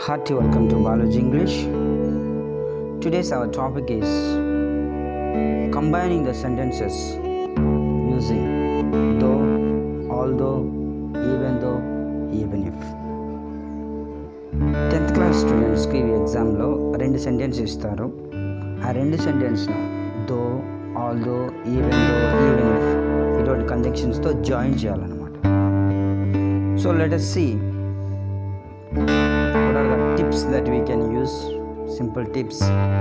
Hearty welcome to Balu.G English. Today's our topic is combining the sentences using though, although, even though, even if. 10th class students కి ఈ ఎగ్జామ్లో 2 sentence ఇస్తారు. ఆ 2 సెంటెన్స్ను though, although, even though, even if ఇటువంటి కంజంక్షన్స్తో join చేయాలన్నమాట. So let us see what are the tips that we can use, simple tips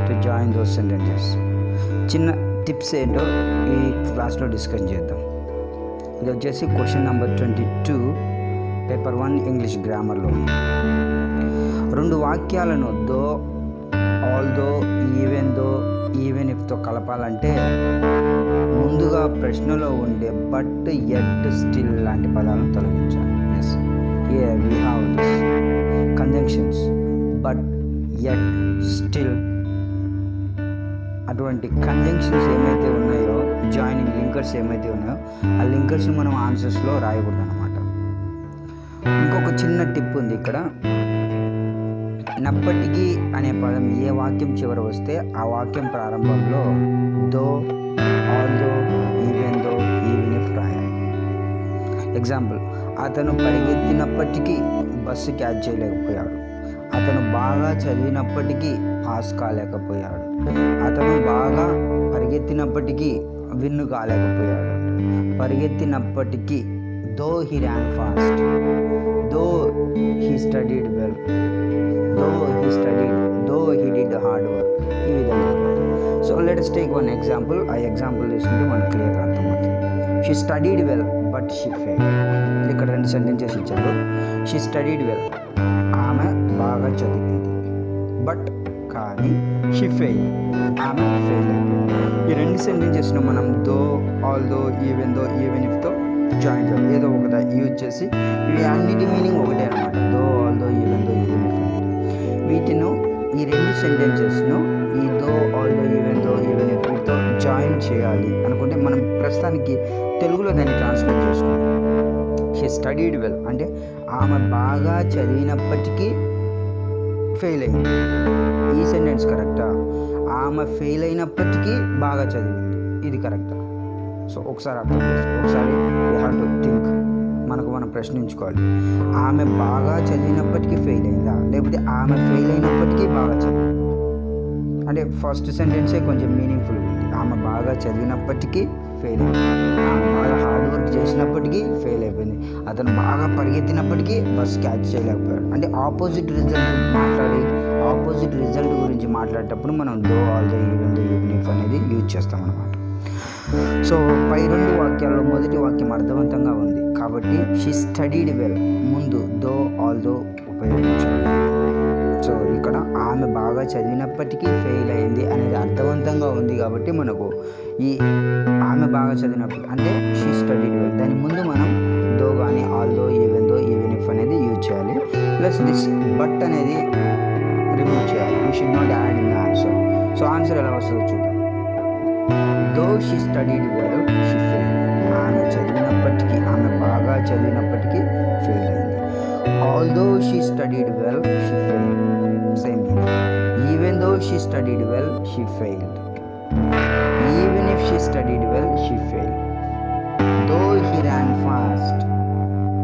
to join those sentences. చిన్న టిప్స్ ఏంటో ఈ క్లాస్లో డిస్కస్ చేద్దాం. ఇది వచ్చేసి క్వశ్చన్ నెంబర్ 22 పేపర్ 1 ఇంగ్లీష్ గ్రామర్లో 2 వాక్యాలను though, although, even though, even ఇఫ్తో కలపాలంటే ముందుగా ప్రశ్నలో ఉండే బట్, ఎట్, స్టిల్ లాంటి పదాలను తొలగించాలి. Yes, here we have this conjunctions but, yet, still. అటువంటి కంజంక్షన్స్ ఏమైతే ఉన్నాయో, జాయినింగ్ లింకర్స్ ఏమైతే ఉన్నాయో ఆ లింకర్స్ని మనం ఆన్సర్స్లో రాయకూడదు అనమాట. ఇంకొక చిన్న టిప్ ఉంది ఇక్కడ. నప్పటికీ అనే పదం ఏ వాక్యం చివర వస్తే ఆ వాక్యం ప్రారంభంలో though, although, even though, even if రాయాలి. ఎగ్జాంపుల్, అతను పరిగెత్తినప్పటికీ బస్సు క్యాచ్ చేయలేకపోయాడు. అతను బాగా చదివినప్పటికీ పాస్ కాలేకపోయాడు. అతను బాగా పరిగెత్తినప్పటికీ విన్ను కాలేకపోయాడు. పరిగెత్తినప్పటికీ though he ran fast, though he studied well, though he studied, though he did hard work. ఈ విధంగా. So let us take one example. ఆ ఎగ్జాంపుల్ తీసుకుంటే మనకు క్లియర్గా అర్థమవుతుంది. She studied well but she fail. ఇక్కడ 2 సెంటెన్సెస్ ఇచ్చారు. షీ స్టడీడ్ వెల్, ఆమె బాగా చదివింది. బట్ కానీ షీ ఫెయిల్, ఆమె ఫెయిల్ అయిపోయింది. ఈ 2 సెంటెన్సెస్ను మనం though, although, even though, even ఇఫ్తో జాయిన్ చేయాలి. ఏదో ఒకటి యూజ్ చేసి, ఇవి అన్నిటి మీనింగ్ ఒకటే అనమాట. Though, although, even though, even if. వీటిను ఈ 2 సెంటెన్సెస్ను ఈ though, although, even though, even if వీటితో జాయిన్ చేయాలి అనుకుంటే మనం ప్రస్తుతానికి తెలుగులో దాన్ని ట్రాన్స్లేట్ చేసుకోవాలి. షీ స్టడీడ్ వెల్ అంటే ఆమె బాగా చదివినప్పటికీ ఫెయిల్ అయింది. ఈ సెంటెన్స్ కరెక్టా? ఆమె ఫెయిల్ అయినప్పటికీ బాగా చదివింది, ఇది కరెక్టా? సో ఒకసారి అర్థం చేసుకోవాలి. ఒకసారి వీ హ్యావ్ టు థింక్. మనం ప్రశ్నించుకోవాలి. ఆమె బాగా చదివినప్పటికీ ఫెయిల్ అయిందా, లేకపోతే ఆమె ఫెయిల్ అయినప్పటికీ బాగా చదివింది? అంటే ఫస్ట్ సెంటెన్సే కొంచెం మీనింగ్ఫుల్ ఉంది. ఆమె బాగా చదివినప్పటికీ ఫెయిల్ అయింది, ఆమె బాగా హార్డ్ వర్క్ చేసినప్పటికీ ఫెయిల్ అయిపోయింది, అతను బాగా పరిగెత్తినప్పటికీ బస్ క్యాచ్ చేయలేకపోయాడు. అంటే ఆపోజిట్ రిజల్ట్ గురించి మాట్లాడేటప్పుడు మనం though, although, even though, even if అనేది యూజ్ చేస్తాం అన్నమాట. సో పై 2 వాక్యాల్లో మొదటి వాక్యం అర్థవంతంగా ఉంది కాబట్టి షీ స్టడీడ్ వెల్ ముందు దో, ఆల్దో ఉపయోగించాలి. సో ఇక్కడ ఆమె బాగా చదివినప్పటికీ ఫెయిల్ అయింది అనేది అర్థవంతంగా ఉంది కాబట్టి మనకు ఈ ఆమె బాగా చదివినప్పుడు అంటే షీ స్టడీడ్ వెల్ దాని ముందు మనం దో కానీ, although, even though, even if అనేది యూజ్ చేయాలి. ప్లస్ దిస్ బట్ అనేది రిమూవ్ చేయాలి. We should not add in the answer. So answer ఎలా వస్తుందో చూద్దాం. Though she studied well she fail. ఆమె చదివినప్పటికీ, ఆమె బాగా చదివినప్పటికీ ఫెయిల్ అయింది. Although she studied well she fail, same meaning. Even though she studied well she failed. Even if she studied well she failed. Though he ran fast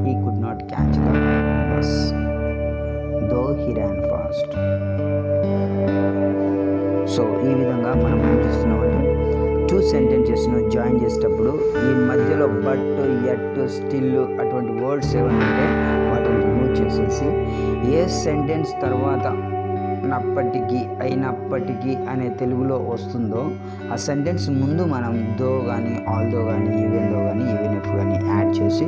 he could not catch the bus. Though he ran fast. So ఈ విధంగా మనం ఏం చేస్తున్నామంటే 2 సెంటెన్సెస్ను join చేసేటప్పుడు ఈ మధ్యలో but, yet, still అటువంటి words ఏమైనా ఉంటే వాటిని రిమూవ్ చేసేసి ఏ సెంటెన్స్ తర్వాత నప్పటికీ, అయినప్పటికీ అనే తెలుగులో వస్తుందో ఆ సెంటెన్స్ ముందు మనం దో కానీ, ఆల్దో కానీ, ఈవెన్ దో కానీ, ఈవెన్ ఇఫ్ కానీ యాడ్ చేసి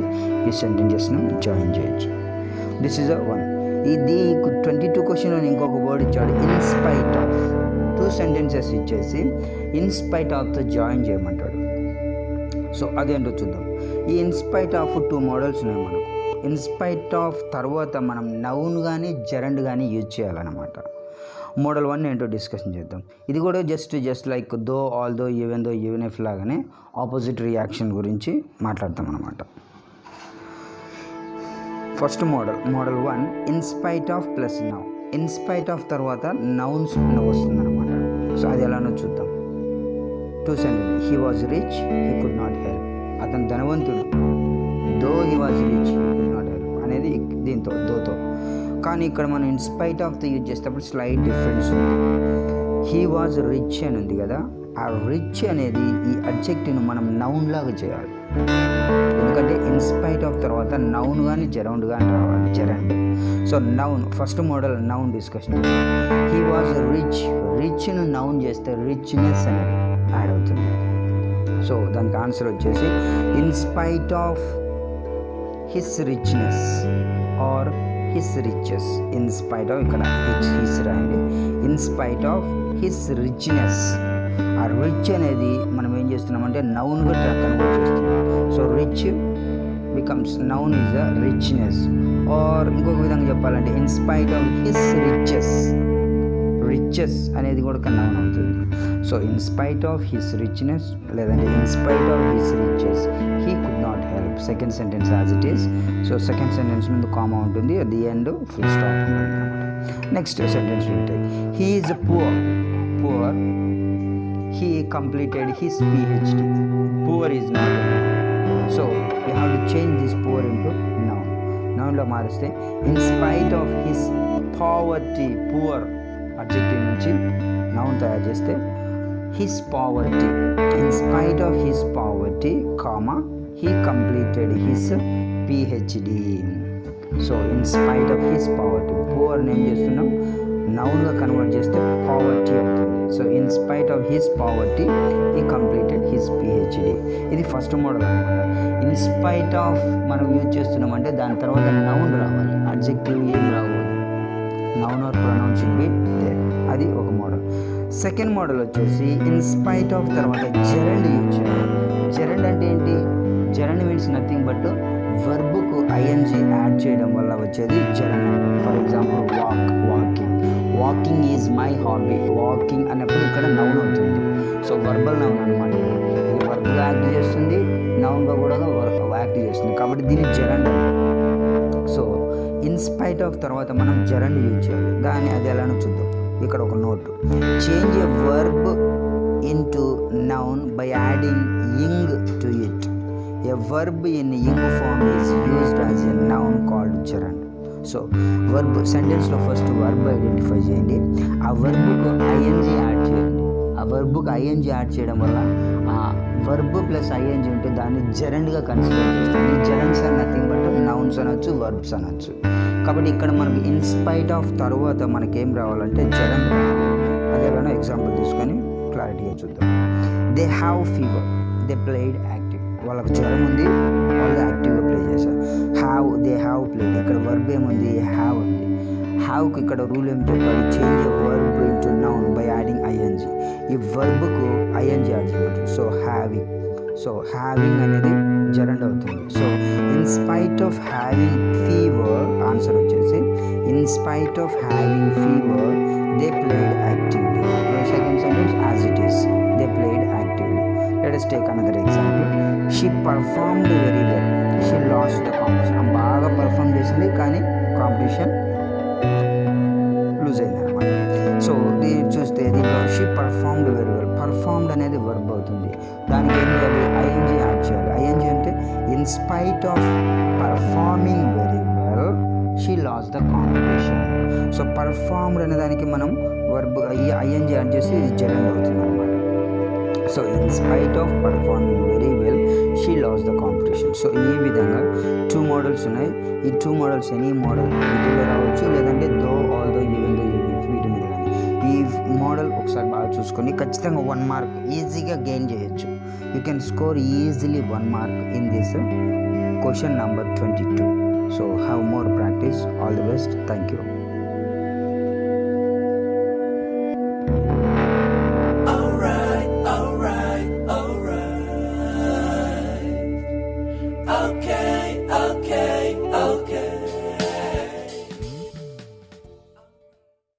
ఈ సెంటెన్సెస్ను జాయిన్ చేయొచ్చు. This is a one. ఇది 22 క్వశ్చన్లో ఇంకొక వర్డ్ ఇచ్చాడు, ఇన్స్పైట్ ఆఫ్. 2 సెంటెన్సెస్ ఇచ్చేసి ఇన్స్పైట్ ఆఫ్తో జాయిన్ చేయమంటాడు. సో అదేంటో చూద్దాం. ఈ ఇన్స్పైట్ ఆఫ్ 2 మోడల్స్ ఉన్నాయి మనకు. ఇన్స్పైట్ ఆఫ్ తర్వాత మనం నౌన్ కానీ, జెరండ్ కానీ యూజ్ చేయాలన్నమాట. మోడల్ 1 ఏంటో డిస్కషన్ చేద్దాం. ఇది కూడా just like though, although, even though, even if లాగానే ఆపోజిట్ రియాక్షన్ గురించి మాట్లాడతాం అన్నమాట. First model 1 in spite of plus now. In spite of తర్వాత నౌన్స్ వస్తుందన్నమాట. సో అది ఎలానో చూద్దాం. 2 sentence. He was rich, he could not help. అతను ధనవంతుడు, though he was rich, he could not help అనేది దీంతో దోతో. కానీ ఇక్కడ మనం ఇన్స్పైట్ ఆఫ్ యూజ్ చేసేటప్పుడు స్లైట్ డిఫరెన్స్ ఉంది. హీ వాజ్ రిచ్ అని ఉంది కదా, ఆ రిచ్ అనేది ఈ అడ్జెక్టివ్ను మనం నౌన్ లాగా చేయాలి. ఎందుకంటే ఇన్స్పైట్ ఆఫ్ తర్వాత నౌన్ కానీ జెరౌండ్ కానీ రావాలి, gerund. So noun first model noun discussion. He was rich, రిచ్ను నౌన్ చేస్తే రిచ్నెస్ అనేది యాడ్ అవుతుంది. సో దానికి ఆన్సర్ వచ్చేసి in spite of his richness or his riches. In spite of ఇక్కడ హిస్ రాయండి. In spite of his richness. ఆ రిచ్ అనేది మనం ఏం చేస్తున్నామంటే నౌన్గా కన్వర్ట్ చేస్తున్నాం. So rich becomes noun is a richness. Or ఇంకొక విధంగా చెప్పాలంటే in spite of his riches, riches అనేది కూడా నౌన్ అవుతుంది. So in spite of his richness లేదంటే in spite of his riches he could not help. Second sentence as it is. So second sentence ముందు comma ఉంటుంది, at the end full stop ఉంటుంది అనమాట. Next sentence ఉంటాయి. He is poor, poor he completed his PhD. Poor is not a noun. So you have to change this poor into noun. Noun lo mariste in spite of his poverty, poor adjective nunchi noun tayaru cheste his poverty. In spite of his poverty, comma he completed his PhD. So in spite of his poverty, poor name చేస్తున్నాం, నౌన్గా convert చేస్తే poverty అవుతుంది. So in spite of his poverty he completed his PhD. ఇది first model అనమాట. In spite of మనం use చేస్తున్నామంటే దాని తర్వాత noun రావాలి, అడ్జెక్టివ్ ఏం రాకూడదు. Noun are pronoun should be there. అది ఒక మోడల్. సెకండ్ మోడల్ వచ్చేసి ఇన్ స్పైట్ ఆఫ్ తర్వాత జెరండ్ యూజ్ చేయాలి. జెరండ్ అంటే ఏంటి? Gerund means nothing but వర్బ్కు ING add చేయడం వల్ల వచ్చేది gerund. For example walk, walking. Walking is my hobby. Walking అన్నప్పుడు ఇక్కడ నౌన్ అవుతుంది. సో వర్బల్ నౌన్ అనమాట. ఇది వర్బ్గా యాక్ట్ చేస్తుంది, నౌన్గా కూడా యాక్ట్ చేస్తుంది. కాబట్టి దీన్ని జెరండ్. సో ఇన్స్పైట్ ఆఫ్ తర్వాత మనం జెరండ్ యూజ్ చేయాలి. దాన్ని అది ఎలానో చూద్దాం. ఇక్కడ ఒక note. Change a verb into noun by adding ing to it. A verb in ing form is used as a noun called gerund. So verb sentence లో ఫస్ట్ verb ఐడెంటిఫై చేయండి. ఆ వర్బ్కు ఐఎన్జీ యాడ్ చేయండి. ఆ వర్బ్కు ING add చేయడం వల్ల ఆ verb plus ING ఉంటే దాన్ని జెరండ్గా కన్సిడర్ చేస్తాం. ఈ జెరండ్స్ ఆర్ నథింగ్ బట్ నౌన్స్ అనొచ్చు, వర్బ్స్ అనొచ్చు. కాబట్టి ఇక్కడ మనకు ఇన్స్పైట్ ఆఫ్ తర్వాత మనకేం రావాలంటే జెరండ్ రావాలి. అదేలాగా ఎగ్జాంపుల్ తీసుకొని క్లారిటీగా చూద్దాం. They have fever, they played active. వాళ్ళకు జ్వరం ఉంది, వాళ్ళు యాక్టివ్గా ప్లే చేశారు. They have played. ఇక్కడ వర్బ్ ఏముంది? హ్యావ్ ఉంది. హ్యావ్కి ఇక్కడ రూల్ ఏం చెప్పాలి? Change a verb into noun by adding ING. ఈ వర్బ్కు ఐఎన్జీ యాడ్ చేయబడుతుంది. So having. సో హ్యావింగ్ అనేది జెరండ్ అవుతుంది. So in spite of having fever, answer వచ్చేసి in spite of having fever they played actively. Second sentence as it is, they played actively. Let us take another example. She performed very well. She lost the competition. బాగా perform చేసింది కానీ competition loose అయింది అనమాట. So దీన్ని చూస్తే దీంట్లో she performed very well. Performed అనేది verb అవుతుంది. దానికి ఏం చేయాలి? ఐఎన్జీ యాడ్ చేయాలి. ఐఎన్జీ అంటే in spite of performing very well she lost the competition. So performed అనే దానికి మనం వర్బ్ ఐఎన్జీ యాడ్ చేసి ఇది జెరండ్ అవుతుంది అనమాట. So in spite of performing very well she lost the competition. So ఈ విధంగా 2 మోడల్స్ ఉన్నాయి. ఈ 2 మోడల్స్ ఎనీ మోడల్ వీటిలో రావచ్చు, లేదంటే దో, ఆల్ దో, ఈవెన్ దో, వీటి మీద కానీ. ఈ మోడల్ ఒకసారి బాగా చూసుకొని ఖచ్చితంగా 1 మార్క్ ఈజీగా గెయిన్ చేయొచ్చు. You can score easily 1 mark in this question number 22. So have more practice. All the best. Thank you.